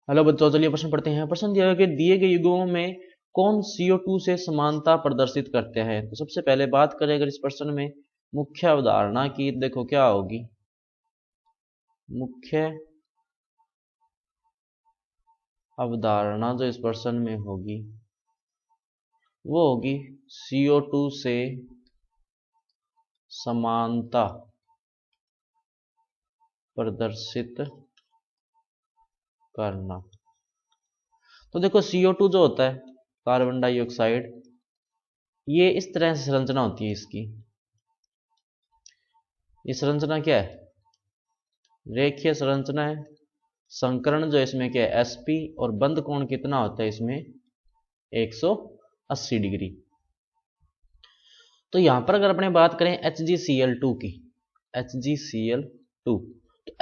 Hello बच्चों, चलिए प्रश्न पढ़ते हैं। प्रश्न दिया है कि दिए गए युग्मों में कौन CO2 से समानता प्रदर्शित करते हैं। तो सबसे पहले बात करें अगर इस प्रश्न में मुख्य अवधारणा की, देखो क्या होगी। मुख्य अवधारणा जो इस प्रश्न में होगी वो होगी CO2 से समानता प्रदर्शित करना। तो देखो CO2 जो होता है, कार्बन डाइऑक्साइड, ये इस तरह से संरचना होती है इसकी। ये संरचना क्या है? रेखीय संरचना है। संकरण जो इसमें क्या है? sp। और बंद कोण कितना होता है इसमें? 180 डिग्री। तो यहां पर अगर अपने बात करें HgCl2 की, HgCl2, तो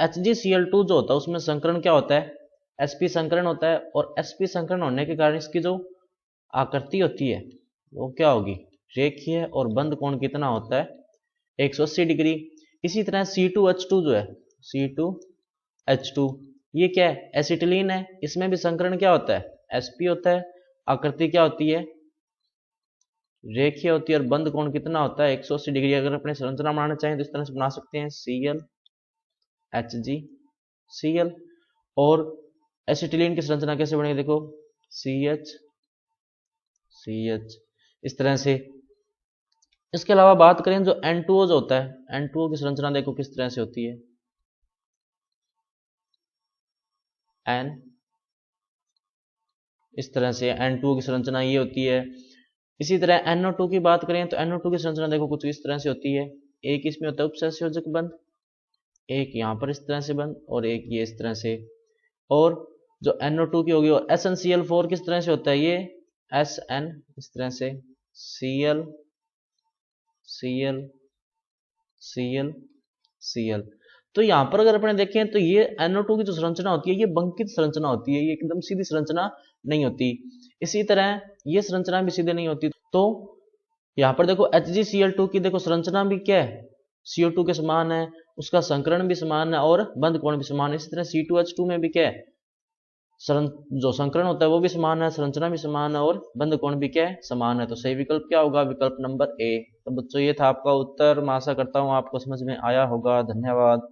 HgCl2 जो होता है उसमें संकरण क्या होता है? sp संकरण होता है। और sp संकरण होने के कारण इसकी जो आकृति होती है वो क्या होगी? रेखीय। और बंद कोण कितना होता है? 180 डिग्री। इसी तरह C2H2 जो है, C2H2, ये क्या है? एसिटिलीन है। इसमें भी संकरण क्या होता है? sp होता है। आकृति क्या होती है? रेखीय होती है। और बंद कोण कितना होता है? 180 डिग्री। अगर अपने संरचना बनाना चाहें तो इस तरह से बना सकते हैं, Cl HgCl। और एसिटिलीन की संरचना कैसे बनेगी? देखो, CH इस तरह से। इसके अलावा बात करें जो N2O जो होता है, N2O की संरचना देखो किस तरह से होती है। N इस तरह से N2O की संरचना ये होती है। इसी तरह NO2 की बात करें तो NO2 की संरचना देखो कुछ इस तरह से होती है। एक इसमें होता है उपसंयोजक बंध, एक यहाँ पर इस तरह से बंध, और एक ये इस तरह से। और जो NO2 की होगी, और SnCl4 किस तरह से होता है? ये SN इस तरह से, Cl Cl Cl Cl। तो यहां पर अगर अपने देखें तो ये NO2 की जो संरचना होती है ये बंकित संरचना होती है, ये एकदम सीधी संरचना नहीं होती। इसी तरह ये संरचना भी सीधे नहीं होती। तो यहां पर देखो HgCl2 की देखो संरचना भी क्या है? CO2 के समान है, उसका संकरण भी समान है और बंद कोण भी समान है। इसी तरह C2H2 में भी क्या है? जो संकरण होता है वो भी समान है, संरचना भी समान है और बंद कोण भी क्या है? समान है। तो सही विकल्प क्या होगा? विकल्प नंबर A। तो बच्चों ये था आपका उत्तर। मैं आशा करता हूँ आपको समझ में आया होगा। धन्यवाद।